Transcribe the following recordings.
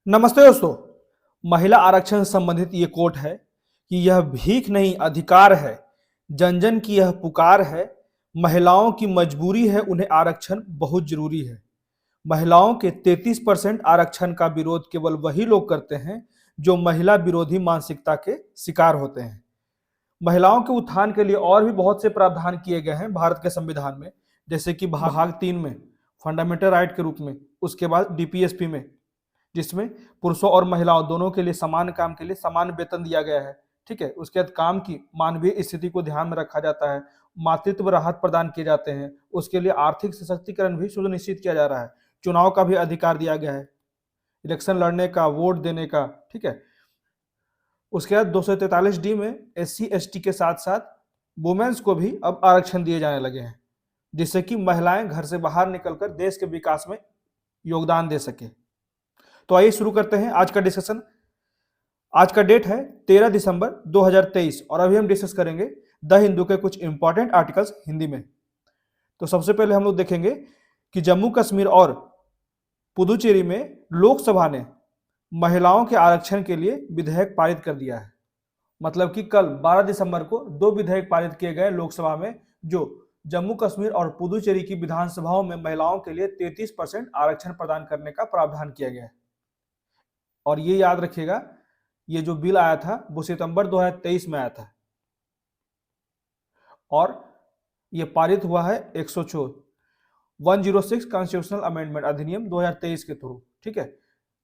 नमस्ते दोस्तों। महिला आरक्षण से संबंधित ये कोट है कि यह भीख नहीं अधिकार है, जन जन की यह पुकार है, महिलाओं की मजबूरी है, उन्हें आरक्षण बहुत जरूरी है। महिलाओं के 33% आरक्षण का विरोध केवल वही लोग करते हैं जो महिला विरोधी मानसिकता के शिकार होते हैं। महिलाओं के उत्थान के लिए और भी बहुत से प्रावधान किए गए हैं भारत के संविधान में, जैसे कि भाग 3 में फंडामेंटल राइट के रूप में, उसके बाद डीपीएसपी में जिसमें पुरुषों और महिलाओं दोनों के लिए समान काम के लिए समान वेतन दिया गया है। ठीक है, उसके बाद काम की मानवीय स्थिति को ध्यान में रखा जाता है, मातृत्व राहत प्रदान किए जाते हैं, उसके लिए आर्थिक सशक्तिकरण भी सुनिश्चित किया जा रहा है, चुनाव का भी अधिकार दिया गया है, इलेक्शन लड़ने का, वोट देने का। ठीक है, उसके बाद 243D में SC ST के साथ साथ वुमेन्स को भी अब आरक्षण दिए जाने लगे हैं, जिससे कि महिलाएं घर से बाहर निकलकर देश के विकास में योगदान दे सके। तो आइए शुरू करते हैं आज का डिस्कशन। आज का डेट है 13 दिसंबर 2023 और अभी हम डिस्कस करेंगे द हिंदू के कुछ इंपॉर्टेंट आर्टिकल्स हिंदी में। तो सबसे पहले हम लोग देखेंगे कि जम्मू कश्मीर और पुदुचेरी में लोकसभा ने महिलाओं के आरक्षण के लिए विधेयक पारित कर दिया है। मतलब कि कल 12 दिसंबर को 2 विधेयक पारित किए गए लोकसभा में, जो जम्मू कश्मीर और पुदुचेरी की विधानसभाओं में महिलाओं के लिए 33% आरक्षण प्रदान करने का प्रावधान किया गया है। और ये याद रखिएगा, ये जो बिल आया था वो सितंबर 2023 में आया था और ये पारित हुआ है 106 कॉन्स्टिट्यूशनल अमेंडमेंट अधिनियम 2023 के थ्रू। ठीक है,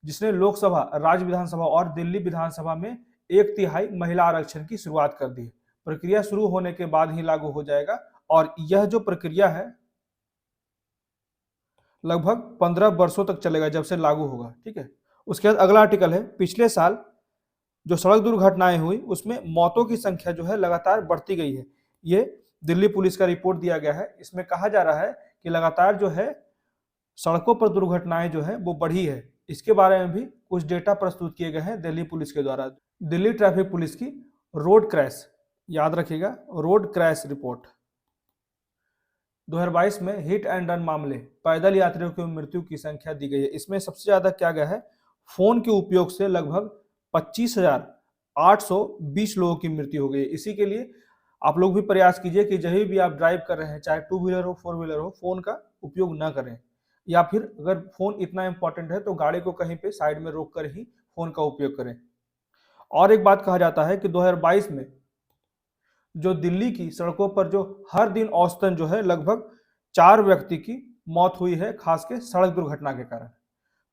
जिसने लोकसभा, राज्य विधानसभा और दिल्ली विधानसभा में 1/3 महिला आरक्षण की शुरुआत कर दी। प्रक्रिया शुरू होने के बाद ही लागू हो जाएगा और यह जो प्रक्रिया है लगभग 15 वर्षों तक चलेगा जब से लागू होगा। ठीक है, उसके बाद अगला आर्टिकल है, पिछले साल जो सड़क दुर्घटनाएं हुई उसमें मौतों की संख्या जो है लगातार बढ़ती गई है। ये दिल्ली पुलिस का रिपोर्ट दिया गया है। इसमें कहा जा रहा है कि लगातार जो है सड़कों पर दुर्घटनाएं जो है वो बढ़ी है। इसके बारे में भी कुछ डेटा प्रस्तुत किए गए हैं दिल्ली पुलिस के द्वारा। दिल्ली ट्रैफिक पुलिस की रोड क्रैश, याद रखिएगा, रोड क्रैश रिपोर्ट 2022 में हिट एंड रन मामले, पैदल यात्रियों की मृत्यु की संख्या दी गई है। इसमें सबसे ज्यादा क्या गया है, फोन के उपयोग से लगभग 25,820 लोगों की मृत्यु हो गई। इसी के लिए आप लोग भी प्रयास कीजिए कि जब भी आप ड्राइव कर रहे हैं, चाहे 2 व्हीलर हो 4 व्हीलर हो, फोन का उपयोग ना करें, या फिर अगर फोन इतना इंपॉर्टेंट है तो गाड़ी को कहीं पे साइड में रोक कर ही फोन का उपयोग करें। और एक बात कहा जाता है कि 2022 में जो दिल्ली की सड़कों पर जो हर दिन औसतन जो है लगभग 4 व्यक्ति की मौत हुई है, खास के सड़क दुर्घटना के कारण।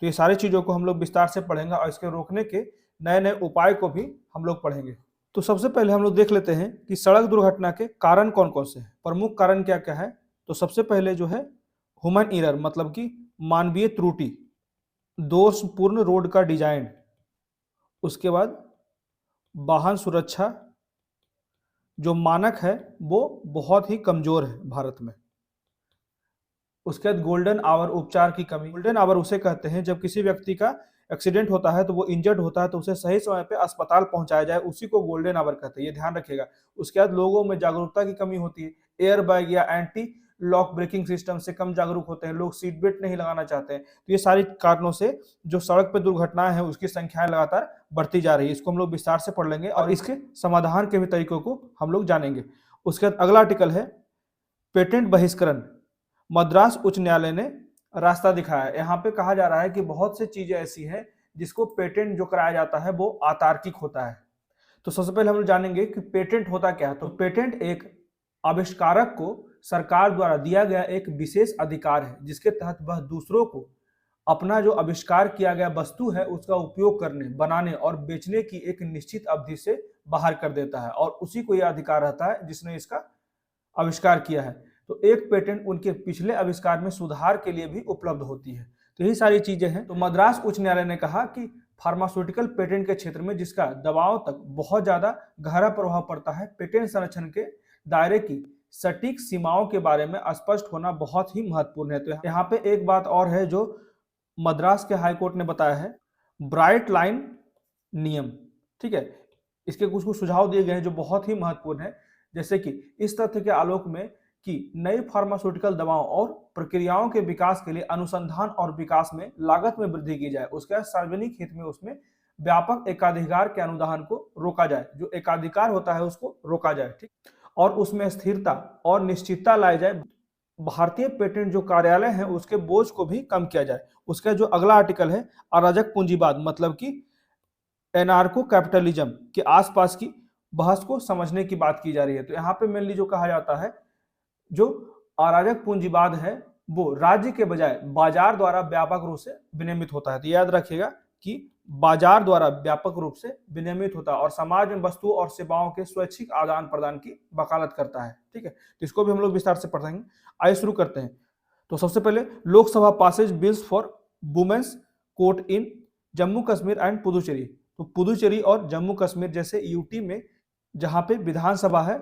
तो ये सारी चीजों को हम लोग विस्तार से पढ़ेंगे और इसके रोकने के नए नए उपाय को भी हम लोग पढ़ेंगे। तो सबसे पहले हम लोग देख लेते हैं कि सड़क दुर्घटना के कारण कौन कौन से हैं, प्रमुख कारण क्या क्या है। तो सबसे पहले जो है ह्यूमन एरर, मतलब कि मानवीय त्रुटि, दोषपूर्ण रोड का डिजाइन, उसके बाद वाहन सुरक्षा जो मानक है वो बहुत ही कमजोर है भारत में। उसके बाद गोल्डन आवर उपचार की कमी। गोल्डन आवर उसे कहते हैं जब किसी व्यक्ति का एक्सीडेंट होता है तो वो इंजर्ड होता है तो उसे सही समय पे अस्पताल पहुंचाया जाए, उसी को गोल्डन आवर कहते हैं, ये ध्यान रखिएगा। उसके बाद लोगों में जागरूकता की कमी होती है, एयर बैग या एंटी लॉक ब्रेकिंग सिस्टम से कम जागरूक होते हैं, लोग सीट बेल्ट नहीं लगाना चाहते हैं। तो ये सारी कारणों से जो सड़क पर दुर्घटनाएं हैं उसकी संख्याएं लगातार बढ़ती जा रही है। इसको हम लोग विस्तार से पढ़ लेंगे और इसके समाधान के भी तरीकों को हम लोग जानेंगे। उसके बाद अगला आर्टिकल है पेटेंट बहिष्करण। मद्रास उच्च न्यायालय ने रास्ता दिखाया है। यहाँ पे कहा जा रहा है कि बहुत सी चीजें ऐसी हैं जिसको पेटेंट जो कराया जाता है वो अतार्किक होता है। तो सबसे पहले हम लोग जानेंगे कि पेटेंट होता क्या है। तो पेटेंट एक आविष्कारक को सरकार द्वारा दिया गया एक विशेष अधिकार है, जिसके तहत वह दूसरों को अपना जो आविष्कार किया गया वस्तु है उसका उपयोग करने, बनाने और बेचने की एक निश्चित अवधि से बाहर कर देता है, और उसी को यह अधिकार रहता है जिसने इसका आविष्कार किया है। तो एक पेटेंट उनके पिछले आविष्कार में सुधार के लिए भी उपलब्ध होती है। तो यही सारी चीजें हैं। तो मद्रास उच्च न्यायालय ने कहा कि फार्मास्यूटिकल पेटेंट के क्षेत्र में जिसका दवाओं तक बहुत ज्यादा गहरा प्रभाव पड़ता है, पेटेंट संरक्षण के दायरे की सटीक सीमाओं के बारे में स्पष्ट होना बहुत ही महत्वपूर्ण है। तो यहाँ पे एक बात और है जो मद्रास के हाईकोर्ट ने बताया है, ब्राइट लाइन नियम। ठीक है, इसके कुछ कुछ सुझाव दिए गए हैं जो बहुत ही महत्वपूर्ण है, जैसे कि इस तथ्य के आलोक में कि नई फार्मास्यूटिकल दवाओं और प्रक्रियाओं के विकास के लिए अनुसंधान और विकास में लागत में वृद्धि की जाए। उसके बाद सार्वजनिक हित में उसमें व्यापक एकाधिकार के अनुदान को रोका जाए, जो एकाधिकार होता है उसको रोका जाए, ठीक, और उसमें स्थिरता और निश्चितता लाई जाए। भारतीय पेटेंट जो कार्यालय है उसके बोझ को भी कम किया जाए। उसका जो अगला आर्टिकल है अराजक पूंजीवाद, मतलब कि एनार्को कैपिटलिज्म के आसपास की बहस को समझने की बात की जा रही है। तो यहाँ पे मेनली जो कहा जाता है, जो अराजक पूंजीवाद है वो राज्य के बजाय बाजार द्वारा व्यापक रूप से विनियमित होता है। तो याद रखिएगा कि बाजार द्वारा व्यापक रूप से विनियमित होता है और समाज में वस्तुओं और सेवाओं के स्वैच्छिक आदान प्रदान की वकालत करता है, ठीक है। तो इसको भी हम लोग विस्तार से पढ़ेंगे। आइए शुरू करते हैं। तो सबसे पहले Lok Sabha passes bills for women's court in Jammu Kashmir and Puducherry. तो पुदुचेरी और जम्मू कश्मीर जैसे यूटी में जहां पे विधानसभा है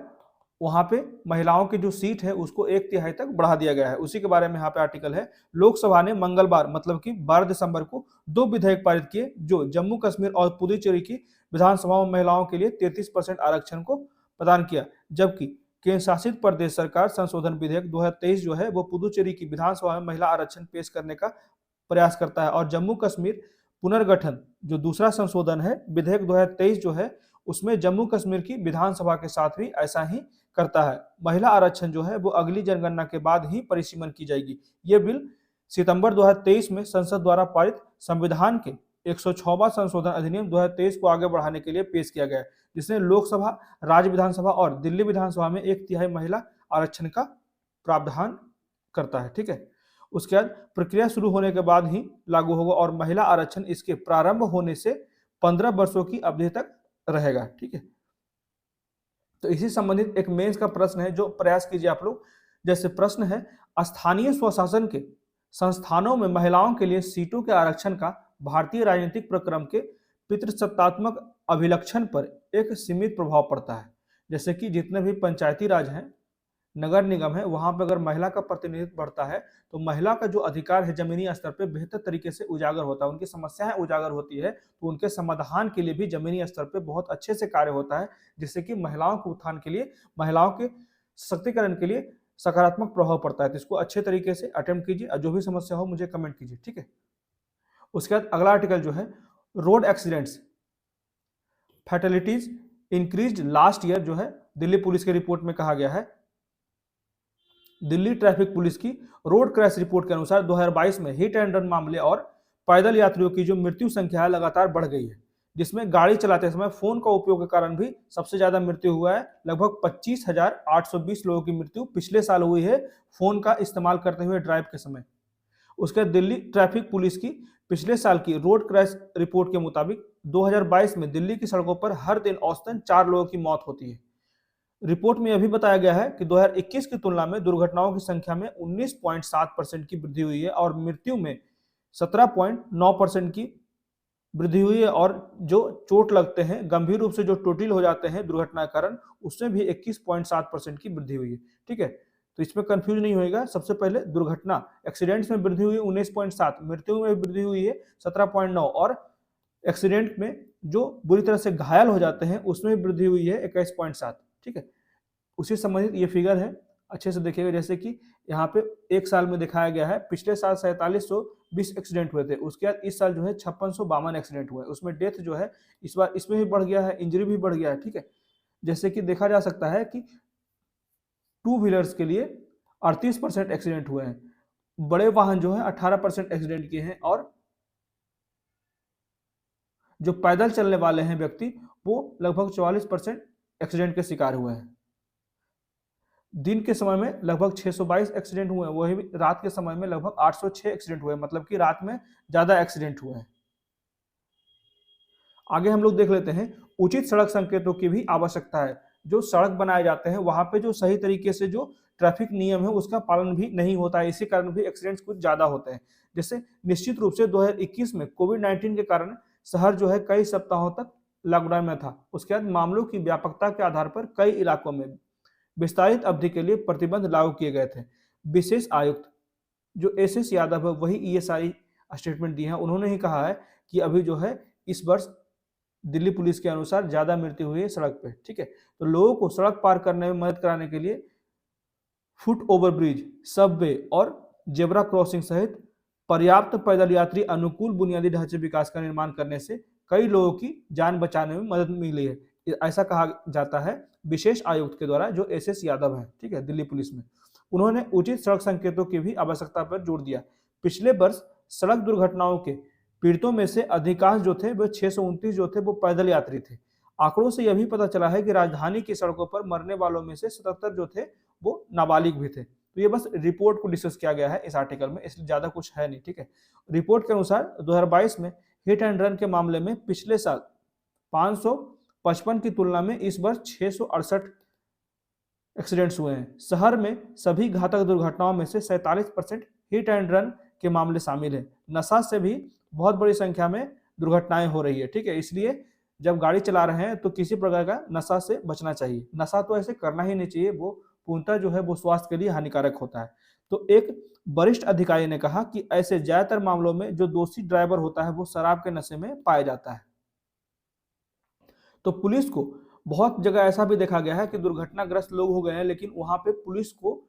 वहां पे महिलाओं की जो सीट है उसको 1/3 तक बढ़ा दिया गया है। उसी के बारे में यहाँ पे आर्टिकल है। लोकसभा ने मंगलवार मतलब कि 12 दिसंबर को 2 विधेयक पारित किए जो जम्मू कश्मीर और पुदुचेरी की विधानसभा में महिलाओं के लिए 33% आरक्षण को प्रदान किया, जबकि केंद्र शासित प्रदेश सरकार संशोधन विधेयक 2023 जो है वो पुदुचेरी की विधानसभा में महिला आरक्षण पेश करने का प्रयास करता है। और जम्मू कश्मीर पुनर्गठन जो दूसरा संशोधन है विधेयक 2023 जो है उसमें जम्मू कश्मीर की विधानसभा के साथ भी ऐसा ही करता है। महिला आरक्षण जो है वो अगली जनगणना के बाद ही परिसीमन की जाएगी। ये बिल सितंबर 2023 में संसद द्वारा पारित संविधान के 106वां संशोधन अधिनियम 2023 को आगे बढ़ाने के लिए पेश किया गया है, जिसने लोकसभा, राज्य विधानसभा और दिल्ली विधानसभा में 1/3 महिला आरक्षण का प्रावधान करता है, ठीक है। उसके बाद प्रक्रिया शुरू होने के बाद ही लागू होगा और महिला आरक्षण इसके प्रारंभ होने से 15 वर्षों की अवधि तक रहेगा, ठीक है। तो इसी संबंधित एक मेंस का प्रश्न है जो प्रयास कीजिए आप लोग। जैसे प्रश्न है, स्थानीय स्वशासन के संस्थानों में महिलाओं के लिए सीटों के आरक्षण का भारतीय राजनीतिक प्रक्रम के पितृसत्तात्मक अभिलक्षण पर एक सीमित प्रभाव पड़ता है। जैसे कि जितने भी पंचायती राज हैं, नगर निगम है, वहां पर अगर महिला का प्रतिनिधित्व बढ़ता है तो महिला का जो अधिकार है जमीनी स्तर पर बेहतर तरीके से उजागर होता है, उनकी समस्याएं उजागर होती है, तो उनके समाधान के लिए भी जमीनी स्तर पर बहुत अच्छे से कार्य होता है, जिससे कि महिलाओं के उत्थान के लिए, महिलाओं के सशक्तिकरण के लिए सकारात्मक प्रभाव पड़ता है। तो इसको अच्छे तरीके से अटेम्प्ट कीजिए और जो भी समस्या हो मुझे कमेंट कीजिए, ठीक है। उसके बाद अगला आर्टिकल जो है, road accidents fatalities increased last year, जो है दिल्ली पुलिस की रिपोर्ट में कहा गया है। दिल्ली ट्रैफिक पुलिस की रोड क्रैश रिपोर्ट के अनुसार 2022 में हिट एंड रन मामले और पैदल यात्रियों की जो मृत्यु संख्या है लगातार बढ़ गई है, जिसमें गाड़ी चलाते समय फोन का उपयोग के कारण भी सबसे ज्यादा मृत्यु हुआ है। लगभग 25,820 लोगों की मृत्यु पिछले साल हुई है फोन का इस्तेमाल करते हुए ड्राइव के समय। उसके दिल्ली ट्रैफिक पुलिस की पिछले साल की रोड क्रैश रिपोर्ट के मुताबिक 2022 में दिल्ली की सड़कों पर हर दिन औसतन 4 लोगों की मौत होती है। रिपोर्ट में यह भी बताया गया है कि 2021 की तुलना में दुर्घटनाओं की संख्या में 19.7% की वृद्धि हुई है और मृत्यु में 17.9% की वृद्धि हुई है, और जो चोट लगते हैं, गंभीर रूप से जो टोटिल हो जाते हैं दुर्घटना के कारण, उसमें भी 21.7% की वृद्धि हुई है, ठीक है। तो इसमें कंफ्यूज नहीं होएगा। सबसे पहले दुर्घटना एक्सीडेंट्स में वृद्धि हुई 19.7, मृत्यु में वृद्धि हुई है 17.9, और एक्सीडेंट में जो बुरी तरह से घायल हो जाते हैं उसमें वृद्धि हुई है 21.7, ठीक है। उसी संबंधित ये फिगर है, अच्छे से देखिएगा। जैसे कि यहाँ पे एक साल में दिखाया गया है, पिछले साल 4720 एक्सीडेंट हुए थे, उसके बाद इस साल जो है 5652 एक्सीडेंट हुए। उसमें डेथ जो है इस बार इसमें भी बढ़ गया है, इंजरी भी बढ़ गया है, ठीक है। जैसे कि देखा जा सकता है कि 2 व्हीलर्स के लिए 38% एक्सीडेंट हुए हैं, बड़े वाहन जो है 18% एक्सीडेंट किए हैं, और जो पैदल चलने वाले हैं व्यक्ति वो लगभग 44% एक्सीडेंट के शिकार हुए हैं। दिन के समय में लगभग 622 एक्सीडेंट हुए हैं, वही रात के समय में लगभग 806 एक्सीडेंट हुए हैं, मतलब कि रात में ज्यादा एक्सीडेंट हुए हैं। आगे हम लोग देख लेते हैं, उचित सड़क संकेतों की भी आवश्यकता है। जो सड़क बनाए जाते हैं वहां पे जो सही तरीके से जो ट्रैफिक नियम है उसका पालन भी नहीं होता है, इसी कारण भी एक्सीडेंट्स कुछ ज्यादा होते हैं। जैसे निश्चित रूप से 2021 में कोविड-19 के कारण शहर जो है कई सप्ताहों तक लॉकडाउन में था। उसके बाद मामलों की व्यापकता के आधार पर कई इलाकों में विस्तारित अवधि के लिए प्रतिबंध लागू किए गए थे। विशेष आयुक्त जो एस यादव है वही ईएसआई स्टेटमेंट दिए हैं, उन्होंने ही कहा है कि अभी जो है इस वर्ष दिल्ली पुलिस के अनुसार ज्यादा मृत्यु हुई है सड़क पे, ठीक है। तो लोगों को सड़क पार करने में मदद कराने के लिए फुट ओवरब्रिज, सबवे और जेब्रा क्रॉसिंग सहित पर्याप्त पैदल यात्री अनुकूल बुनियादी ढांचे विकास का निर्माण करने से कई लोगों की जान बचाने में मदद मिली है, ऐसा कहा जाता है विशेष आयुक्त के द्वारा, जो एस यादव है, ठीक है, दिल्ली पुलिस में। उन्होंने उचित सड़क संकेतों की भी आवश्यकता पर जोर दिया। पिछले वर्ष सड़क दुर्घटनाओं के पीड़ितों में से अधिकांश जो थे, वे 629 जो थे वो पैदल यात्री थे। आंकड़ों से यह भी पता चला है कि राजधानी की सड़कों पर मरने वालों में से 77 जो थे वो नाबालिग भी थे। तो ये बस रिपोर्ट को डिस्कस किया गया है इस आर्टिकल में, इसलिए ज्यादा कुछ है नहीं, ठीक है। रिपोर्ट के अनुसार 2022 में हिट एंड रन के मामले में पिछले साल 555 की तुलना में इस वर्ष 668 एक्सीडेंट्स हुए हैं। शहर में सभी घातक दुर्घटनाओं में से 47% हिट एंड रन के मामले शामिल है। नशा से भी बहुत बड़ी संख्या में दुर्घटनाएं हो रही है, ठीक है। इसलिए जब गाड़ी चला रहे हैं तो किसी प्रकार का नशा से बचना चाहिए। नशा तो ऐसे करना ही नहीं चाहिए, वो पूर्णतः जो है वो स्वास्थ्य के लिए हानिकारक होता है। तो एक वरिष्ठ अधिकारी ने कहा कि ऐसे ज्यादातर मामलों में जो दोषी ड्राइवर होता है वो शराब के नशे में पाया जाता है। तो पुलिस को बहुत जगह ऐसा भी देखा गया है कि दुर्घटनाग्रस्त लोग हो गए हैं, लेकिन वहां पे पुलिस को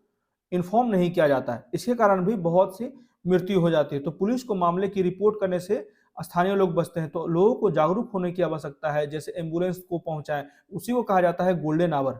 इन्फॉर्म नहीं किया जाता है। इसके कारण भी बहुत सी मृत्यु हो जाती है। तो पुलिस को मामले की रिपोर्ट करने से स्थानीय लोग बचते हैं। तो लोगों को जागरूक होने की आवश्यकता है, जैसे एम्बुलेंस को पहुंचाएं, उसी को कहा जाता है गोल्डन आवर,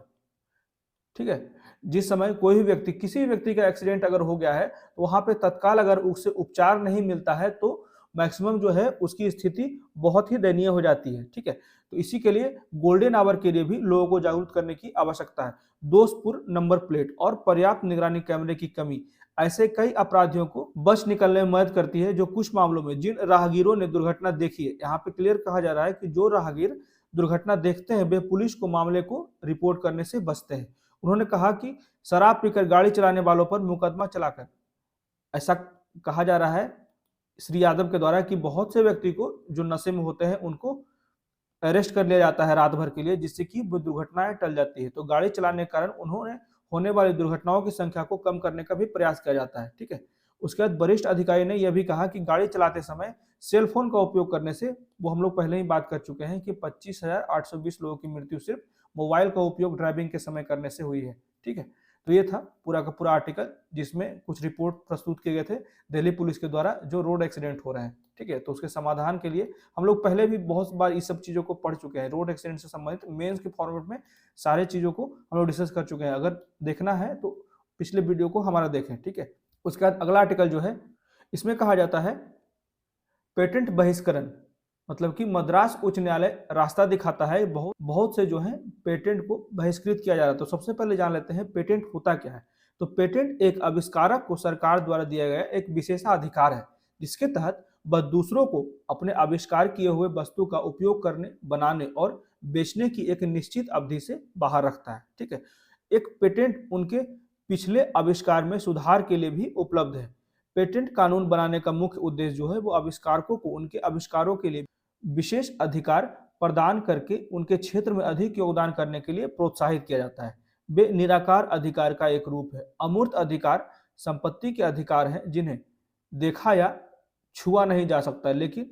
ठीक है। जिस समय कोई भी व्यक्ति, किसी भी व्यक्ति का एक्सीडेंट अगर हो गया है तो वहां पे तत्काल अगर उससे उपचार नहीं मिलता है तो मैक्सिमम जो है उसकी स्थिति बहुत ही दयनीय हो जाती है, ठीक है। तो इसी के लिए गोल्डन आवर के लिए भी लोगों को जागरूक करने की आवश्यकता है। दोषपूर्ण नंबर प्लेट और पर्याप्त निगरानी कैमरे की कमी ऐसे कई अपराधियों को बच निकलने में मदद करती है, जो कुछ मामलों में जिन राहगीरों ने दुर्घटना देखी है, यहाँ पे क्लियर कहा जा रहा है कि जो राहगीर दुर्घटना देखते हैं वे पुलिस को मामले को रिपोर्ट करने से बचते हैं। उन्होंने कहा कि शराब पीकर गाड़ी चलाने वालों पर मुकदमा चलाकर, ऐसा कहा जा रहा है श्री यादव के द्वारा कि बहुत से व्यक्ति को जो नशे में होते हैं उनको अरेस्ट कर लिया जाता है रात भर के लिए, जिससे कि वो दुर्घटनाएं टल जाती है। तो गाड़ी चलाने के कारण उन्होंने होने वाली दुर्घटनाओं की संख्या को कम करने का भी प्रयास किया जाता है, ठीक है। उसके बाद वरिष्ठ अधिकारी ने यह भी कहा कि गाड़ी चलाते समय सेल फोन का उपयोग करने से, वो हम लोग पहले ही बात कर चुके हैं कि 25,820 लोगों की मृत्यु सिर्फ मोबाइल का उपयोग ड्राइविंग के समय करने से हुई है, ठीक है। तो ये था पूरा का पूरा आर्टिकल, जिसमें कुछ रिपोर्ट प्रस्तुत किए गए थे दिल्ली पुलिस के द्वारा जो रोड एक्सीडेंट हो रहे हैं, ठीक है। तो उसके समाधान के लिए हम लोग पहले भी बहुत बार इस सब चीजों को पढ़ चुके हैं। रोड एक्सीडेंट से संबंधित मेंस के फॉर्मेट में सारे चीजों को हम लोग डिस्कस कर चुके हैं। अगर देखना है तो पिछले वीडियो को हमारा देखें, ठीक है। उसके बाद अगला आर्टिकल जो है, इसमें कहा जाता है पेटेंट बहिष्करण, मतलब कि मद्रास उच्च न्यायालय रास्ता दिखाता है बहुत बहुत से जो है पेटेंट को बहिष्कृत किया जा रहा है। तो सबसे पहले जान लेते हैं पेटेंट होता क्या है। तो पेटेंट एक आविष्कारक को सरकार द्वारा दिया गया एक विशेषाधिकार है, जिसके तहत वह दूसरों को अपने आविष्कार किए हुए वस्तु का उपयोग करने, बनाने और बेचने की एक निश्चित अवधि से बाहर रखता है, ठीक है। एक पेटेंट उनके पिछले आविष्कार में सुधार के लिए भी उपलब्ध है। पेटेंट कानून बनाने का मुख्य उद्देश्य जो है वो आविष्कारकों को उनके आविष्कारों के लिए विशेष अधिकार प्रदान करके उनके क्षेत्र में अधिक योगदान करने के लिए प्रोत्साहित किया जाता है। वे निराकार अधिकार का एक रूप है। अमूर्त अधिकार संपत्ति के अधिकार हैं जिन्हें देखा या छुआ नहीं जा सकता, लेकिन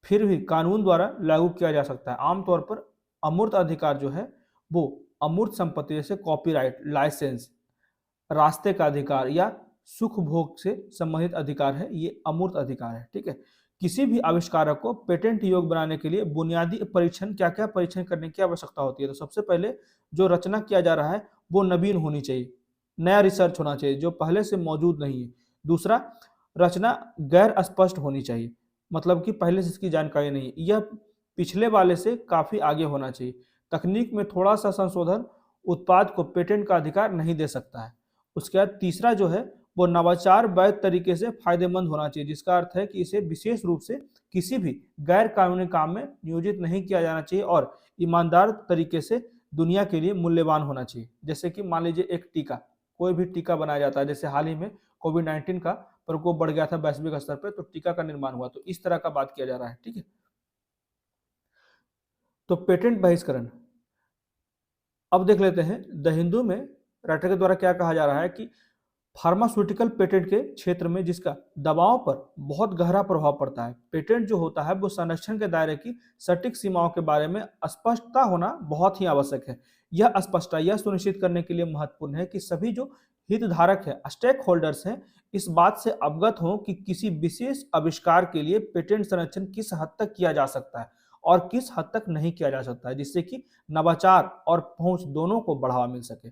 फिर भी कानून द्वारा लागू किया जा सकता है। आमतौर पर अमूर्त अधिकार जो है वो अमूर्त संपत्ति जैसे कॉपीराइट, लाइसेंस, रास्ते का अधिकार या सुख भोग से संबंधित अधिकार है, ये अमूर्त अधिकार है, ठीक है। किसी भी आविष्कारक को पेटेंट योग्य बनाने के लिए बुनियादी परीक्षण, क्या क्या परीक्षण करने की आवश्यकता होती है। तो सबसे पहले जो रचना किया जा रहा है वो नवीन होनी चाहिए, नया रिसर्च होना चाहिए जो पहले से मौजूद नहीं है। दूसरा, रचना गैर स्पष्ट होनी चाहिए, मतलब कि पहले से इसकी जानकारी नहीं है, यह पिछले वाले से काफी आगे होना चाहिए। तकनीक में थोड़ा सा संशोधन उत्पाद को पेटेंट का अधिकार नहीं दे सकता है। उसके बाद तीसरा जो है वो नवाचार वैध तरीके से फायदेमंद होना चाहिए, जिसका अर्थ है कि इसे विशेष रूप से किसी भी गैर कानूनी काम में नियोजित नहीं किया जाना चाहिए और ईमानदार तरीके से दुनिया के लिए मूल्यवान होना चाहिए। जैसे कि मान लीजिए एक टीका, कोई भी टीका बनाया जाता है, जैसे हाल ही में कोविड-19 का प्रकोप बढ़ गया था वैश्विक स्तर पर, तो टीका का निर्माण हुआ, तो इस तरह का बात किया जा रहा है, ठीक है। तो पेटेंट बहिष्करण, अब देख लेते हैं द हिंदू में राइटर के द्वारा क्या कहा जा रहा है कि फार्मास्यूटिकल पेटेंट के क्षेत्र में जिसका दवाओं पर बहुत गहरा प्रभाव पड़ता है। पेटेंट जो होता है वो संरक्षण के दायरे की सटीक सीमाओं के बारे में स्पष्टता होना बहुत ही आवश्यक है। यह स्पष्टता यह सुनिश्चित करने के लिए महत्वपूर्ण है कि सभी जो हितधारक है, स्टेक होल्डर्स हैं, इस बात से अवगत हों कि किसी विशेष आविष्कार के लिए पेटेंट संरक्षण किस हद तक किया जा सकता है और किस हद तक नहीं किया जा सकता है, जिससे कि नवाचार और पहुंच दोनों को बढ़ावा मिल सके।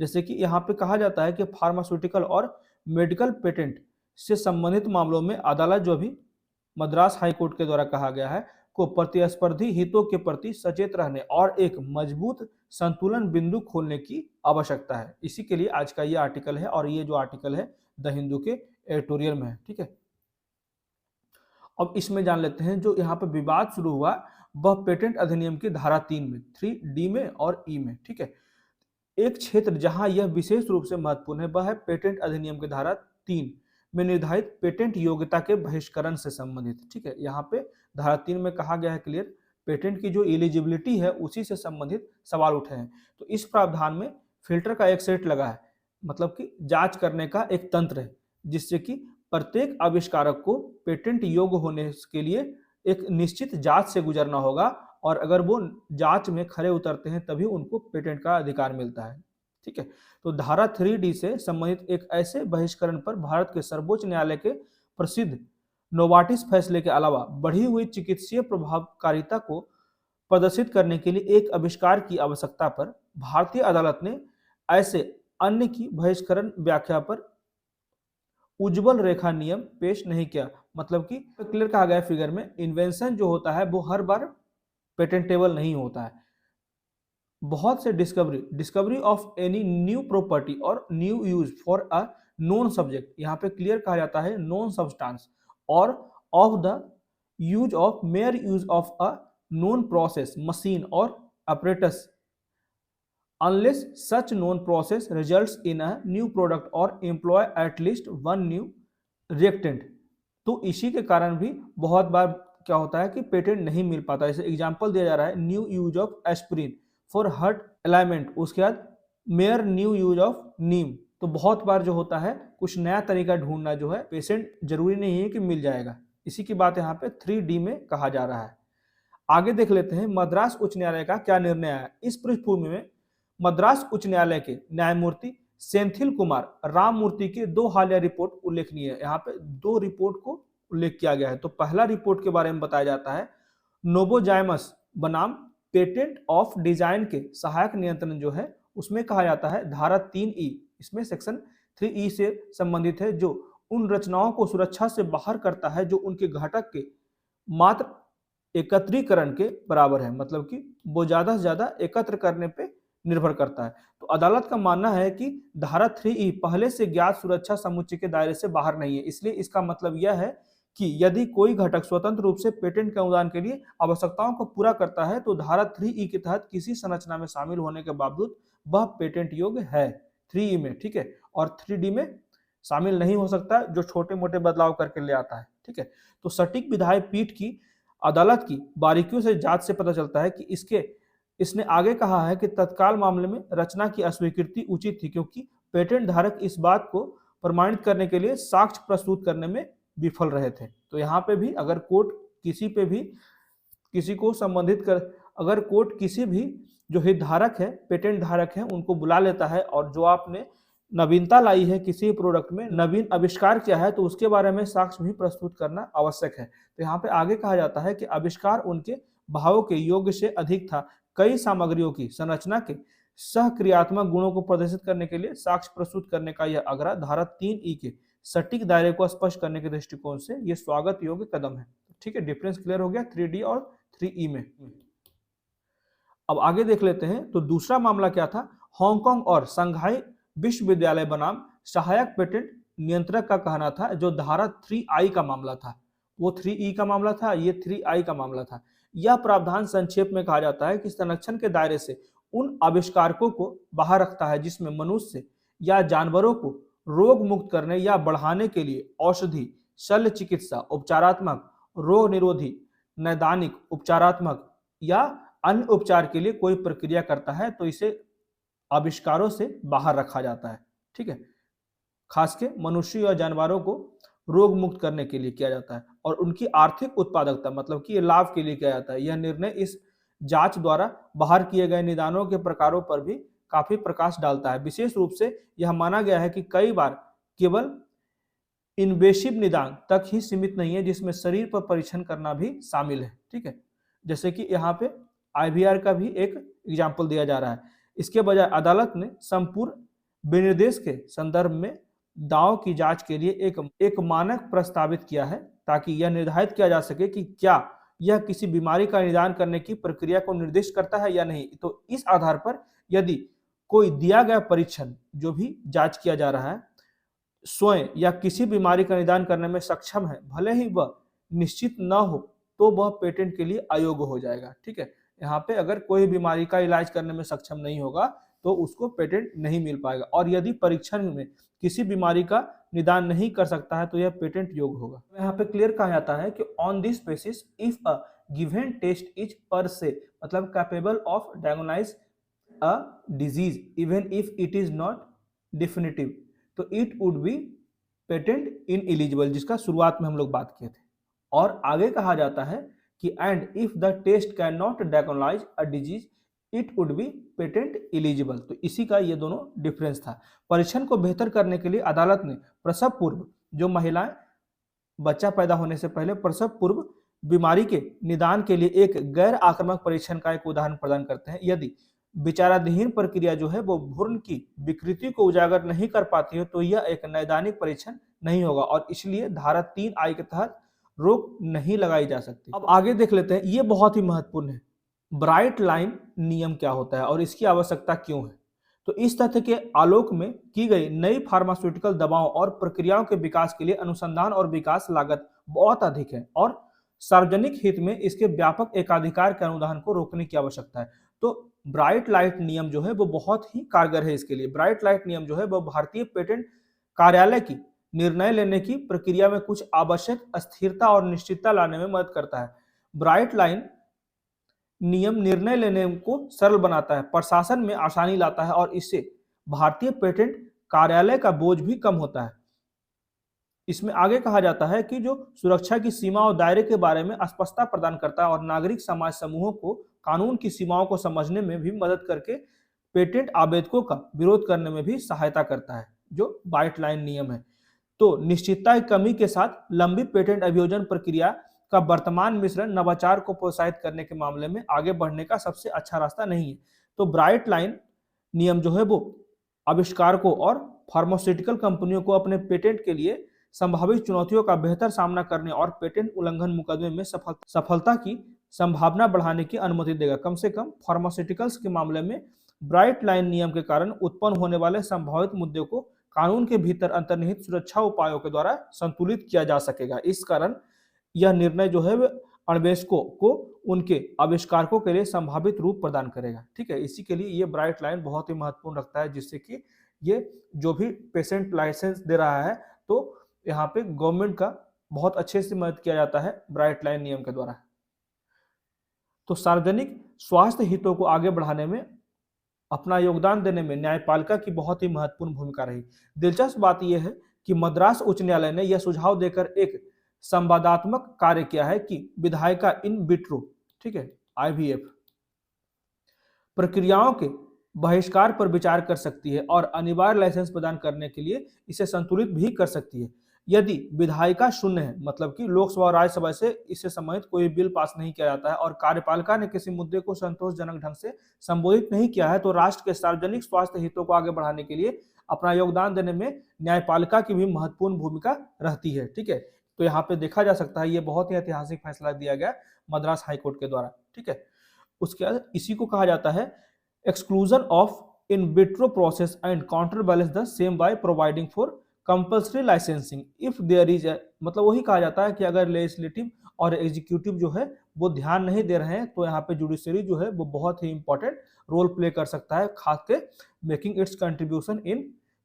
जैसे कि यहाँ पे कहा जाता है कि फार्मास्यूटिकल और मेडिकल पेटेंट से संबंधित मामलों में अदालत जो भी मद्रास हाई कोर्ट के द्वारा कहा गया है को प्रतिस्पर्धी हितों के प्रति सचेत रहने और एक मजबूत संतुलन बिंदु खोलने की आवश्यकता है। इसी के लिए आज का ये आर्टिकल है और ये जो आर्टिकल है द हिंदू के एडिटोरियल में है। ठीक है, अब इसमें जान लेते हैं जो यहाँ पे विवाद शुरू हुआ वह पेटेंट अधिनियम की धारा 3 में 3D में और ई में। ठीक है, एक क्षेत्र जहां यह विशेष रूप से महत्वपूर्ण है वह है पेटेंट अधिनियम की धारा 3 में निर्धारित पेटेंट योग्यता के बहिष्करण से संबंधित। ठीक है, यहाँ पे धारा 3 में कहा गया है क्लियर, पेटेंट की जो एलिजिबिलिटी है उसी से संबंधित सवाल उठे हैं। तो इस प्रावधान में फिल्टर का एक सेट लगा है, मतलब कि जांच करने का एक तंत्र है, जिससे कि प्रत्येक आविष्कारक को पेटेंट योग्य होने के लिए एक निश्चित जांच से गुजरना होगा और अगर वो जांच में खरे उतरते हैं तभी उनको पेटेंट का अधिकार मिलता है। ठीक है, तो धारा 3D से संबंधित एक ऐसे बहिष्करण पर भारत के सर्वोच्च न्यायालय के प्रसिद्ध नोवाटिस फैसले के अलावा बढ़ी हुई चिकित्सीय प्रभावकारिता को प्रदर्शित करने के लिए एक आविष्कार की आवश्यकता पर भारतीय अदालत ने ऐसे अन्य की बहिष्करण व्याख्या पर उज्ज्वल रेखा नियम पेश नहीं किया। मतलब कि क्लियर कहा गया फिगर में, इन्वेंशन जो होता है वो हर बार पेटेंटेबल नहीं होता है। बहुत से discovery of any new property और new use for a known subject, यहाँ पे क्लियर कहा जाता है नोन सब्सटेंस, और of the use of mere use of a known process machine और apparatus unless such known process results in a new product or employ at least one new reactant। तो इसी के कारण भी बहुत बार क्या होता है कि पेटेंट नहीं मिल पाता। जैसे एग्जांपल दिया जा रहा है new use of aspirin for heart alignment, उसके बाद मेयर न्यू यूज ऑफ नीम। तो बहुत बार जो होता है कुछ नया तरीका ढूंढना जो है पेशेंट जरूरी नहीं है कि मिल जाएगा। इसी की बात यहाँ पे 3D में कहा जा रहा है। आगे देख लेते हैं मद्रास उच्च न्यायालय का क्या निर्णय आया। इस पृष्ठभूमि में मद्रास उच्च न्यायालय के न्यायमूर्ति सेंथिल कुमार राममूर्ति के 2 हालिया रिपोर्ट उल्लेखनीय है। यहाँ पे 2 रिपोर्ट को उल्लेख किया गया है। तो पहला रिपोर्ट के बारे में बताया जाता है नोवोजाइमस बनाम पेटेंट ऑफ डिजाइन के सहायक नियंत्रण जो है उसमें कहा जाता है धारा 3E, इसमें सेक्शन 3E से संबंधित है, जो उन रचनाओं को सुरक्षा से बाहर करता है जो उनके घटक के मात्र एकत्रीकरण के बराबर है। मतलब कि वो ज्यादा से ज्यादा एकत्र करने पे निर्भर करता है। तो अदालत का मानना है कि धारा 3E पहले से ज्ञात सुरक्षा समुच्चय के दायरे से बाहर नहीं है। इसलिए इसका मतलब यह है कि यदि कोई घटक स्वतंत्र रूप से पेटेंट के अनुदान के लिए आवश्यकताओं को पूरा करता है तो धारा 3E के तहत किसी संरचना में शामिल होने के बावजूद वह पेटेंट योग्य है 3E में। ठीक है, और 3D में शामिल नहीं हो सकता, जो छोटे मोटे बदलाव करके ले आता है। ठीक है, तो सटीक विधायी पीठ की अदालत की बारीकियों से जांच से पता चलता है कि इसने आगे कहा है कि तत्काल मामले में रचना की अस्वीकृति उचित थी, क्योंकि पेटेंट धारक इस बात को प्रमाणित करने के लिए साक्ष्य प्रस्तुत करने में विफल रहे थे। तो यहाँ पे भी अगर कोर्ट किसी पे भी किसी को संबंधित कर, अगर कोर्ट किसी भी जो हितधारक है, पेटेंट धारक है, उनको बुला लेता है और जो आपने नवीनता लाई है किसी प्रोडक्ट में, नवीन आविष्कार किया है, तो उसके बारे में साक्ष्य भी प्रस्तुत करना आवश्यक है। तो यहाँ पे आगे कहा जाता है कि आविष्कार उनके भावों के योग्य से अधिक था। कई सामग्रियों की संरचना के सहक्रियात्मक गुणों को प्रदर्शित करने के लिए साक्ष्य प्रस्तुत करने का यह आग्रह धारा 3E के सटीक दायरे को स्पष्ट करने के दृष्टिकोण से यह स्वागत योग्य कदम है। ठीक है, डिफरेंस क्लियर हो गया 3D और 3E में। अब आगे देख लेते हैं। तो दूसरा मामला क्या था, हांगकांग और संघाई विश्वविद्यालय बनाम सहायक पेटेंट नियंत्रक का कहना था, जो धारा 3I का मामला था। वो 3E का मामला था, ये 3I का मामला था। यह प्रावधान संक्षेप में कहा जाता है कि संरक्षण के दायरे से उन आविष्कारकों को बाहर रखता है जिसमें मनुष्य या जानवरों को रोग मुक्त करने या बढ़ाने के लिए औषधि, शल्य चिकित्सा, उपचारात्मक, रोग निरोधी, नैदानिक, उपचारात्मक या अन्य उपचार के लिए कोई प्रक्रिया करता है, तो इसे आविष्कारों से बाहर रखा जाता है। ठीक है, खास के मनुष्य या जानवरों को रोग मुक्त करने के लिए किया जाता है और उनकी आर्थिक उत्पादकता मतलब कि लाभ के लिए किया जाता है। यह निर्णय इस जांच द्वारा बाहर किए गए निदानों के प्रकारों पर भी काफी प्रकाश डालता है। विशेष रूप से यह माना गया है कि कई बार केवल इन्वेसिव निदान तक ही सीमित नहीं है, जिसमें शरीर पर परीक्षण करना भी शामिल है। ठीक है, जैसे कि यहाँ पे आईवीआर का भी एक एग्जाम्पल दिया जा रहा है। इसके बजाय अदालत ने संपूर्ण विनिर्देश के संदर्भ में दांव की जांच के लिए एक मानक प्रस्तावित किया है, ताकि यह निर्धारित किया जा सके कि क्या यह किसी बीमारी का निदान करने की प्रक्रिया को निर्दिष्ट करता है या नहीं। तो इस आधार पर यदि कोई दिया गया परीक्षण जो भी जांच किया जा रहा है स्वयं या किसी बीमारी का निदान करने में सक्षम है, भले ही वह निश्चित न हो, तो वह पेटेंट के लिए अयोग्य हो जाएगा। ठीक है, यहाँ पे अगर कोई बीमारी का इलाज करने में सक्षम नहीं होगा तो उसको पेटेंट नहीं मिल पाएगा, और यदि परीक्षण में किसी बीमारी का निदान नहीं कर सकता है तो यह पेटेंट योग्य होगा। यहाँ पे क्लियर कहा जाता है कि on this basis if a given test is per se मतलब capable of diagnose a disease even if it is not definitive, तो it would be patent ineligible, जिसका शुरुआत में हम लोग बात किए थे। और आगे कहा जाता है कि and if the test can not diagnose a disease it would be patent eligible. तो इसी का ये दोनों डिफरेंस था। परीक्षण को बेहतर करने के लिए अदालत ने प्रसव पूर्व, जो महिलाएं बच्चा पैदा होने से पहले प्रसव पूर्व बीमारी के निदान के लिए एक गैर आक्रामक परीक्षण का एक उदाहरण प्रदान करते हैं। यदि विचाराधीन प्रक्रिया जो है वो भ्रूण की विकृति को उजागर नहीं कर पाती है तो यह एक नैदानिक परीक्षण नहीं होगा, और इसलिए धारा 3I के तहत रोक नहीं लगाई जा सकती। अब आगे देख लेते हैं, ये बहुत ही महत्वपूर्ण है, ब्राइट लाइन नियम क्या होता है और इसकी आवश्यकता क्यों है। तो इस तथ्य के आलोक में की गई नई फार्मास्यूटिकल दवाओं और प्रक्रियाओं के विकास के लिए अनुसंधान और विकास लागत बहुत अधिक है और सार्वजनिक हित में इसके व्यापक एकाधिकार के अनुदान को रोकने की आवश्यकता है। तो ब्राइट लाइट नियम जो है वो बहुत ही कारगर है इसके लिए। ब्राइट लाइट नियम जो है वो भारतीय पेटेंट कार्यालय की निर्णय लेने की प्रक्रिया में कुछ आवश्यक स्थिरता और निश्चितता लाने में मदद करता है। ब्राइट लाइन नियम निर्णय लेने को सरल बनाता है, प्रशासन में आसानी लाता है और इससे भारतीय पेटेंट कार्यालय का बोझ भी कम होता है। इसमें आगे कहा जाता है कि जो सुरक्षा की सीमा और दायरे के बारे में स्पष्टता प्रदान करता है और नागरिक समाज समूहों को कानून की सीमाओं को समझने में भी मदद करके पेटेंट आवेदकों का विरोध करने में भी सहायता करता है, जो ब्राइट लाइन नियम है। तो निश्चितता की कमी के साथ लंबी पेटेंट अभियोजन प्रक्रिया का वर्तमान मिश्रण नवाचार को प्रोत्साहित करने के मामले में आगे बढ़ने का सबसे अच्छा रास्ता नहीं है। तो ब्राइट लाइन नियम जो है वो आविष्कारकों और फार्मास्यूटिकल कंपनियों को अपने पेटेंट के लिए संभावित चुनौतियों का बेहतर सामना करने और पेटेंट उल्लंघन मुकदमे में सफलता की संभावना बढ़ाने की अनुमति देगा। कम से कम फार्मास्यूटिकल्स के मामले में ब्राइट लाइन नियम के कारण उत्पन्न होने वाले संभावित मुद्दों को कानून के भीतर अंतर्निहित सुरक्षा उपायों के द्वारा संतुलित किया जा सकेगा। इस कारण यह निर्णय जो है अन्वेषकों को उनके आविष्कारकों के लिए संभावित रूप प्रदान करेगा। ठीक है, इसी के लिए ये ब्राइट लाइन बहुत ही महत्वपूर्ण रखता है, जिससे कि ये जो भी पेटेंट लाइसेंस दे रहा है तो यहाँ पे गवर्नमेंट का बहुत अच्छे से मदद किया जाता है ब्राइट लाइन नियम के द्वारा। तो सार्वजनिक स्वास्थ्य हितों को आगे बढ़ाने में अपना योगदान देने में न्यायपालिका की बहुत ही महत्वपूर्ण भूमिका रही। दिलचस्प बात यह है कि मद्रास उच्च न्यायालय ने यह सुझाव देकर एक संवादात्मक कार्य किया है कि विधायिका इन विट्रो, ठीक है, IVF प्रक्रियाओं के बहिष्कार पर विचार कर सकती है और अनिवार्य लाइसेंस प्रदान करने के लिए इसे संतुलित भी कर सकती है। यदि विधायिका शून्य है, मतलब कि लोकसभा और राज्यसभा से इससे संबंधित कोई बिल पास नहीं किया जाता है और कार्यपालिका ने किसी मुद्दे को संतोषजनक ढंग से संबोधित नहीं किया है, तो राष्ट्र के सार्वजनिक स्वास्थ्य हितों को आगे बढ़ाने के लिए अपना योगदान देने में न्यायपालिका की भी महत्वपूर्ण भूमिका रहती है। ठीक है, तो यहाँ पे देखा जा सकता है ये बहुत ही ऐतिहासिक फैसला दिया गया मद्रास हाईकोर्ट के द्वारा। ठीक है, उसके बाद इसी को कहा जाता है exclusion of in vitro process and counterbalance the same by providing for compulsory licensing if there is a, मतलब वही कहा जाता है कि अगर लेजिस्लेटिव और एग्जीक्यूटिव जो है वो ध्यान नहीं दे रहे हैं तो यहाँ पे जुडिशरी जो है वो बहुत ही इंपॉर्टेंट रोल प्ले कर सकता है, खासकर making its contribution in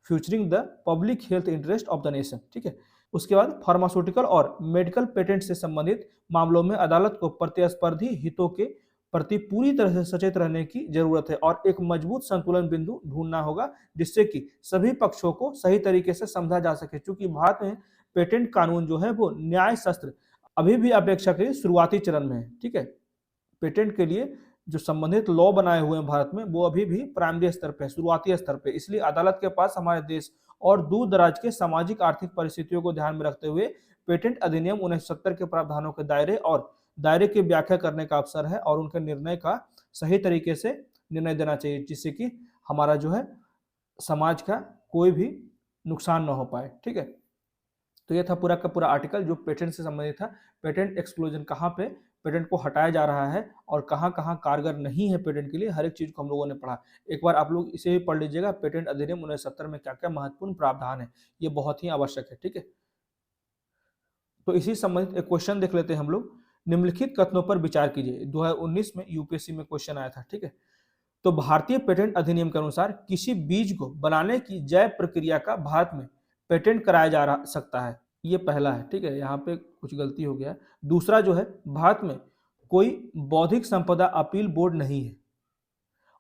furthering the public health interest of the nation. ठीक है, उसके बाद फार्मास्यूटिकल और मेडिकल पेटेंट से संबंधित मामलों में अदालत को प्रतिस्पर्धी हितों के प्रति पूरी तरह से सचेत रहने की जरूरत है और एक मजबूत संतुलन बिंदु ढूंढना होगा जिससे कि सभी पक्षों को सही तरीके से समझा जा सके। चूंकि भारत में पेटेंट कानून जो है वो न्याय शास्त्र अभी भी अपेक्षाकृत शुरुआती चरण में है। ठीक है, पेटेंट के लिए जो संबंधित लॉ बनाए हुए हैं भारत में वो अभी भी प्राइमरी स्तर पे, शुरुआती स्तर पे, इसलिए अदालत के पास हमारे देश और दूर दराज के सामाजिक आर्थिक परिस्थितियों को ध्यान में रखते हुए पेटेंट अधिनियम 1970 के प्रावधानों के दायरे की व्याख्या करने का अवसर है और उनके निर्णय का सही तरीके से निर्णय देना चाहिए जिससे कि हमारा जो है समाज का कोई भी नुकसान न हो पाए। ठीक है, तो ये था पूरा का पूरा आर्टिकल जो पेटेंट से संबंधित था। पेटेंट एक्सक्लूजन कहाँ पे पेटेंट को हटाया जा रहा है और कहाँ कहाँ कारगर नहीं है पेटेंट के लिए, हर एक चीज को हम लोगों ने पढ़ा। एक बार आप लोग इसे भी पढ़ लीजिएगा, पेटेंट अधिनियम 1970 में क्या क्या महत्वपूर्ण प्रावधान है, ये बहुत ही आवश्यक है। ठीक है, तो इसी संबंधित एक क्वेश्चन देख लेते हैं हम लोग। निम्नलिखित कथनों पर विचार कीजिए, 2019 में यूपीएससी में क्वेश्चन आया था। ठीक है, तो भारतीय पेटेंट अधिनियम के अनुसार किसी बीज को बनाने की जैव प्रक्रिया का भारत में पेटेंट कराया जा सकता है, ये पहला है। ठीक है, यहाँ पे कुछ गलती हो गया। दूसरा जो है, भारत में कोई बौद्धिक संपदा अपील बोर्ड नहीं है।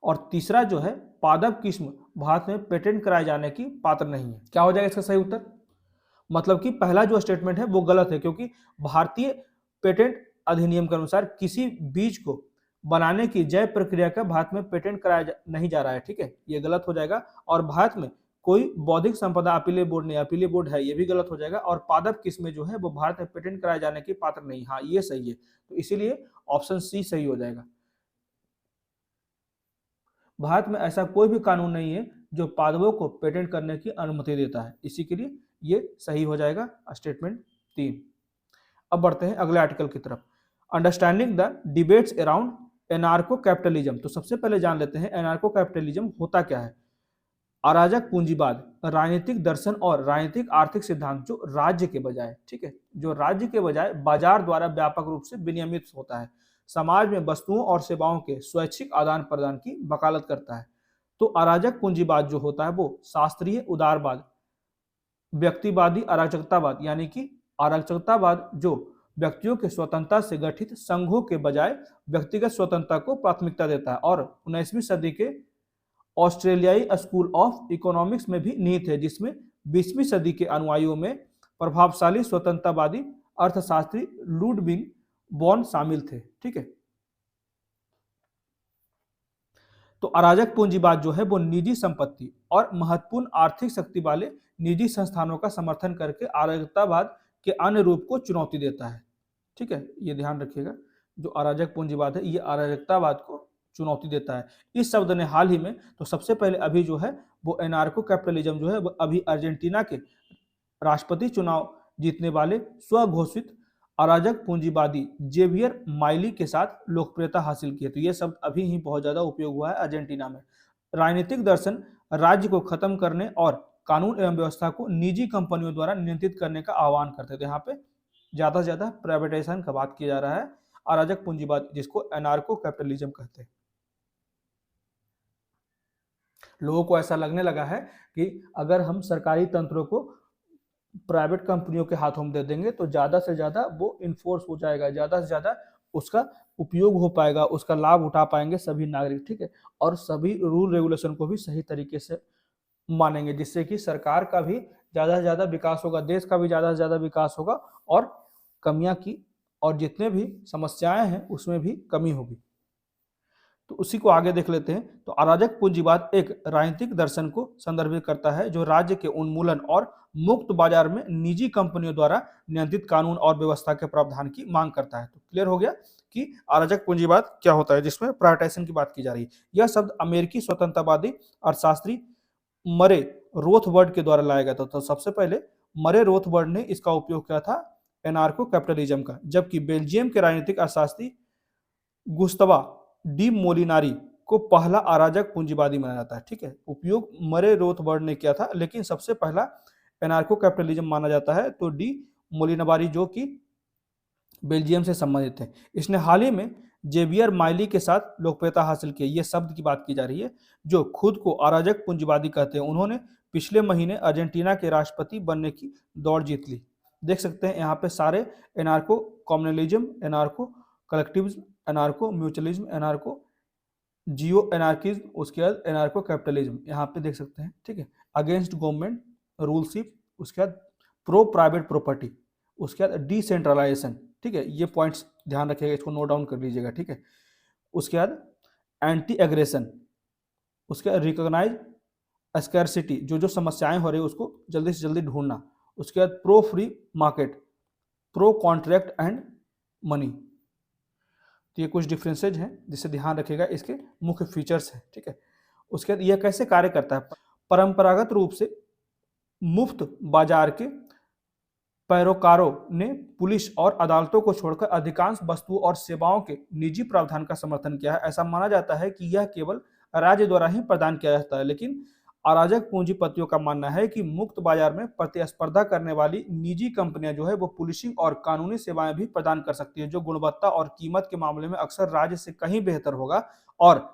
और तीसरा जो है, पादप किस्म भारत में पेटेंट कराए जाने की पात्र नहीं है। क्या हो जाएगा इसका सही उत्तर? मतलब कि पहला जो स्टेटमेंट है वो गलत है, क्योंकि भारतीय पेटेंट अधिनियम के अनुसार किसी बीज को बनाने की जैव प्रक्रिया का भारत में पेटेंट कराया नहीं जा रहा है। ठीक है, ये गलत हो जाएगा। और भारत में कोई बौद्धिक संपदा अपीलीय बोर्ड नहीं, अपीलीय बोर्ड है, ये भी गलत हो जाएगा। और पादप किस्में जो है वो भारत में पेटेंट कराए जाने की पात्र नहीं, हाँ ये सही है। तो इसीलिए ऑप्शन सी सही हो जाएगा। भारत में ऐसा कोई भी कानून नहीं है जो पादपों को पेटेंट करने की अनुमति देता है, इसी के लिए ये सही हो जाएगा स्टेटमेंट 3। अब बढ़ते हैं अगले आर्टिकल की तरफ। Understanding the debates around anarcho capitalism. तो सबसे पहले जान लेते हैं एनार्को कैपिटलिज्म होता क्या है। अराजक पूंजीवाद राजनीतिक दर्शन और राजनीतिक आर्थिक सिद्धांत जो राज्य के बजाय, ठीक है, जो राज्य के बजाय बाजार द्वारा व्यापक रूप से विनियमित होता है, समाज में वस्तुओं और सेवाओं के स्वैच्छिक आदान प्रदान की वकालत करता है। तो अराजक पूंजीवाद जो होता है वो शास्त्रीय उदारवाद, व्यक्तिवादी अराजकतावाद, यानी कि अराजकतावाद जो व्यक्तियों के स्वतंत्रता से गठित संघों के बजाय व्यक्तिगत स्वतंत्रता को प्राथमिकता देता है, और 19वीं सदी के ऑस्ट्रेलियाई स्कूल ऑफ इकोनॉमिक्स में भी निहित है, जिसमें 20वीं सदी के अनुयायियों में प्रभावशाली स्वतंत्रतावादी अर्थशास्त्री लुडविग बॉन शामिल थे। ठीक है, तो अराजक पूंजीवाद जो है वो निजी संपत्ति और महत्वपूर्ण आर्थिक शक्ति वाले निजी संस्थानों का समर्थन करके अराजकतावाद के अन्य रूप को चुनौती देता है। ठीक है, ये ध्यान रखिएगा, जो अराजक पूंजीवाद है ये अराजकतावाद को चुनौती देता है। इस शब्द ने हाल ही में, तो सबसे पहले अभी जो है वो एनार्को कैपिटलिज्म जो है वो अभी अर्जेंटीना के राष्ट्रपति चुनाव जीतने वाले स्वघोषित अराजक पूंजीवादी जेवियर माइली के साथ लोकप्रियता हासिल की है। तो ये शब्द अभी ही बहुत ज्यादा उपयोग हुआ है अर्जेंटीना में। राजनीतिक दर्शन राज्य को खत्म करने और कानून एवं व्यवस्था को निजी कंपनियों द्वारा नियंत्रित करने का आह्वान करते थे। यहाँ पे ज्यादा से ज्यादा प्राइवेटाइजेशन का बात किया जा रहा है। अराजक पूंजीवाद जिसको एनार्को कैपिटलिज्म कहते हैं। लोगों को ऐसा लगने लगा है कि अगर हम सरकारी तंत्रों को प्राइवेट कंपनियों के हाथों में दे देंगे तो ज्यादा से ज्यादा वो इन्फोर्स हो जाएगा, ज्यादा से ज्यादा उसका उपयोग हो पाएगा, उसका लाभ उठा पाएंगे सभी नागरिक। ठीक है, और सभी रूल रेगुलेशन को भी सही तरीके से मानेंगे, जिससे कि सरकार का भी ज्यादा से ज्यादा विकास होगा, देश का भी ज्यादा से ज्यादा विकास होगा और कमियां की और जितने भी समस्याएं हैं उसमें भी कमी होगी। तो उसी को आगे देख लेते हैं। तो अराजक पूंजीवाद एक राजनीतिक दर्शन को संदर्भित करता है जो राज्य के उन्मूलन और मुक्त बाजार में निजी कंपनियों द्वारा नियंत्रित कानून और व्यवस्था के प्रावधान की मांग करता है। तो क्लियर हो गया कि अराजक पूंजीवाद क्या होता है, जिसमें प्राइवेटाइजेशन की बात की जा रही है। यह शब्द अमेरिकी स्वतंत्रवादी अर्थशास्त्री मरे रोथबर्ड के द्वारा लाया गया था। तो सबसे पहले मरे रोथबर्ड ने इसका उपयोग किया था एनार्को कैपिटलिज्म का, जबकि बेल्जियम के राजनीतिक अर्थशास्त्री गुस्तवा डी मोलिनारी को पहला अराजक पूंजीवादी माना जाता है। ठीक है, उपयोग मरे रोथबर्ड ने किया था, लेकिन सबसे पहला एनार्को कैपिटलिज्म माना जाता है तो डी मोलिनारी जो कि बेल्जियम से संबंधित है। इसने हाल ही में जेवियर माइली के साथ लोकप्रियता हासिल की। यह शब्द की बात की जा रही है जो खुद को अराजक पूंजीवादी कहते हैं। उन्होंने पिछले महीने अर्जेंटीना के राष्ट्रपति बनने की दौड़ जीत ली। देख सकते हैं यहाँ पे सारे एनार्को कम्युनलिज्म, एनार्को कलेक्टिविज्म, एनार्को म्यूचुअलिज्म, एनार्को जियो एनार्किज्म, उसके बाद एनार्को कैपिटलिज्म, यहाँ पे देख सकते हैं, ठीक है। अगेंस्ट गवर्नमेंट रूलशिप, उसके बाद प्रो प्राइवेट प्रॉपर्टी, उसके बाद डिसेंट्रलाइजेशन, ठीक है। ये पॉइंट्स ध्यान रखिएगा, इसको नोट डाउन कर लीजिएगा, ठीक है। उसके बाद एंटी एग्रेशन, उसके बाद रिकॉग्नाइज स्कैरसिटी, जो समस्याएं हो रही है उसको जल्दी से जल्दी ढूंढना। उसके बाद pro free market, pro contract and money. तो ये कुछ डिफरेंसेज हैं जिसे ध्यान रखिएगा, इसके मुख्य फीचर्स हैं, ठीक है। उसके बाद यह कैसे कार्य करता है। परंपरागत रूप से मुफ्त बाजार के पैरोकारों ने पुलिस और अदालतों को छोड़कर अधिकांश वस्तुओं और सेवाओं के निजी प्रावधान का समर्थन किया है। ऐसा माना जाता है कि यह केवल राज्य द्वारा ही प्रदान किया जाता है, लेकिन अराजक पूंजीपतियों का मानना है कि मुक्त बाजार में प्रतिस्पर्धा करने वाली निजी कंपनियां जो है वो पुलिसिंग और कानूनी सेवाएं भी प्रदान कर सकती है, जो गुणवत्ता और कीमत के मामले में अक्सर राज्य से कहीं बेहतर होगा। और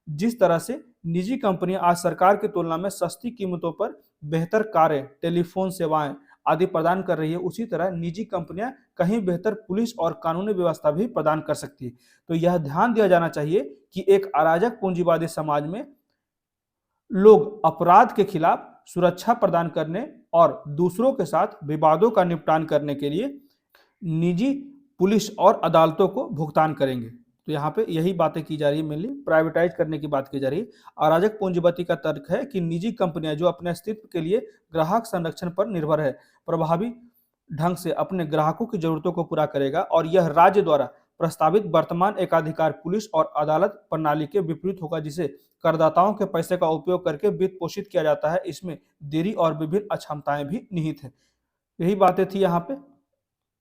जिस तरह से निजी कंपनियां आज सरकार की तुलना में सस्ती कीमतों पर बेहतर कारें, टेलीफोन सेवाएं आदि प्रदान कर रही है, उसी तरह निजी कंपनियां कहीं बेहतर पुलिस और कानूनी व्यवस्था भी प्रदान कर सकती है। तो यह ध्यान दिया जाना चाहिए कि एक अराजक पूंजीवादी समाज में लोग अपराध के खिलाफ सुरक्षा प्रदान करने और दूसरों के साथ विवादों का निपटान करने के लिए निजी पुलिस और अदालतों को भुगतान करेंगे। तो यहाँ पे यही बातें की जा रही है, मेनली प्राइवेटाइज करने की बात की जा रही है। अराजक पूंजीपति का तर्क है कि निजी कंपनियां जो अपने अस्तित्व के लिए ग्राहक संरक्षण पर निर्भर है, प्रभावी ढंग से अपने ग्राहकों की जरूरतों को पूरा करेगा, और यह राज्य द्वारा प्रस्तावित वर्तमान एकाधिकार पुलिस और अदालत प्रणाली के विपरीत होगा, जिसे करदाताओं के पैसे का उपयोग करके वित्त पोषित किया जाता है। इसमें देरी और विभिन्न अक्षमताएं भी निहित है। यही बातें थी यहाँ पे,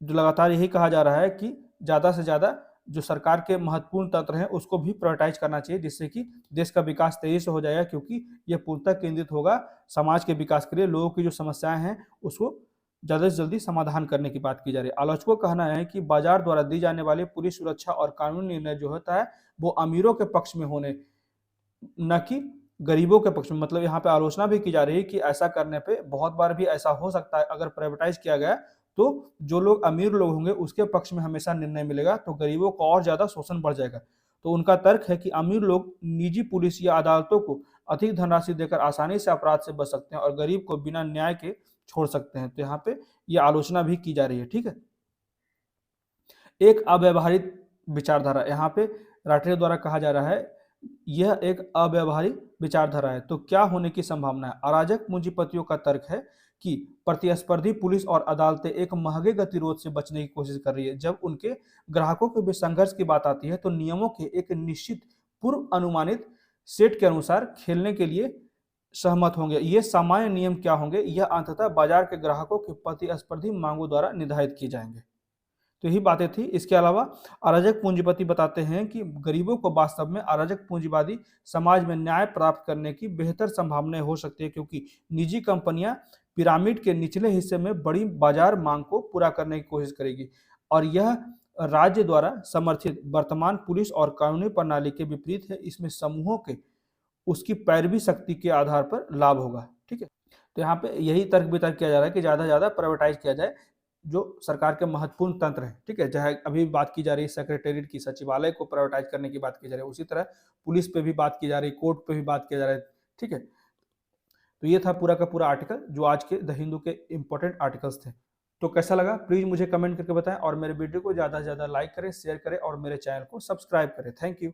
जो लगातार यही कहा जा रहा है कि ज़्यादा से ज़्यादा जो सरकार के महत्वपूर्ण तंत्र हैं उसको भी प्रायोरिटाइज करना चाहिए, जिससे कि देश का विकास तेजी से हो जाएगा, क्योंकि ये पूर्णतः केंद्रित होगा समाज के विकास के लिए। लोगों की जो समस्याएं हैं उसको ज़्यादा से जल्दी समाधान करने की बात की जा रही है। आलोचकों का कहना है कि बाजार द्वारा दी जाने वाली पूरी सुरक्षा और कानूनी निर्णय जो होता है वो अमीरों के पक्ष में होने, न कि गरीबों के पक्ष में। मतलब यहाँ पे आलोचना भी की जा रही है कि ऐसा करने पे बहुत बार भी ऐसा हो सकता है, अगर प्राइवेटाइज किया गया तो जो लोग अमीर लोग होंगे उसके पक्ष में हमेशा निर्णय मिलेगा, तो गरीबों का और ज्यादा शोषण बढ़ जाएगा। तो उनका तर्क है कि अमीर लोग निजी पुलिस या अदालतों को अधिक धनराशि देकर आसानी से अपराध से बच सकते हैं और गरीब को बिना न्याय के छोड़ सकते हैं। तो यहाँ पे ये आलोचना भी की जा रही है, ठीक है। एक अव्यवहारिक विचारधारा, यहाँ पे राठिया द्वारा कहा जा रहा है यह एक अव्यवहारिक विचारधारा है। तो क्या होने की संभावना है। अराजक पूंजीपतियों का तर्क है कि प्रतिस्पर्धी पुलिस और अदालतें एक महंगे गतिरोध से बचने की कोशिश कर रही है। जब उनके ग्राहकों के बीच संघर्ष की बात आती है तो नियमों के एक निश्चित पूर्व अनुमानित सेट के अनुसार खेलने के लिए सहमत होंगे। ये सामान्य नियम क्या होंगे, यह अंततः बाजार के ग्राहकों की प्रतिस्पर्धी मांगों द्वारा निर्धारित किए जाएंगे। तो यही बातें थी। इसके अलावा अराजक पूंजीपति बताते हैं कि गरीबों को वास्तव में अराजक पूंजीवादी समाज में न्याय प्राप्त करने की बेहतर संभावनाएं हो सकती है, क्योंकि निजी कंपनियां पिरामिड के निचले हिस्से में बड़ी बाजार मांग को पूरा करने की कोशिश करेगी, और यह राज्य द्वारा समर्थित वर्तमान पुलिस और कानूनी प्रणाली के विपरीत है। इसमें समूहों के उसकी पैरवी शक्ति के आधार पर लाभ होगा, ठीक है। तो यहाँ पे यही तर्क वितर्क किया जा रहा है कि ज्यादा से ज्यादा प्राइवेटाइज किया जाए जो सरकार के महत्वपूर्ण तंत्र है, ठीक है। चाहे अभी बात की जा रही है सेक्रेटेरिएट की, सचिवालय को प्राइवेटाइज करने की बात की जा रही है, उसी तरह पुलिस पे भी बात की जा रही है, कोर्ट पे भी बात किया जा रहा है, ठीक है। तो ये था पूरा का पूरा आर्टिकल जो आज के द हिंदू के इंपॉर्टेंट आर्टिकल्स थे। तो कैसा लगा प्लीज मुझे कमेंट करके बताएं, और मेरे वीडियो को ज्यादा से ज्यादा लाइक करें, शेयर करें और मेरे चैनल को सब्सक्राइब करें। Thank you.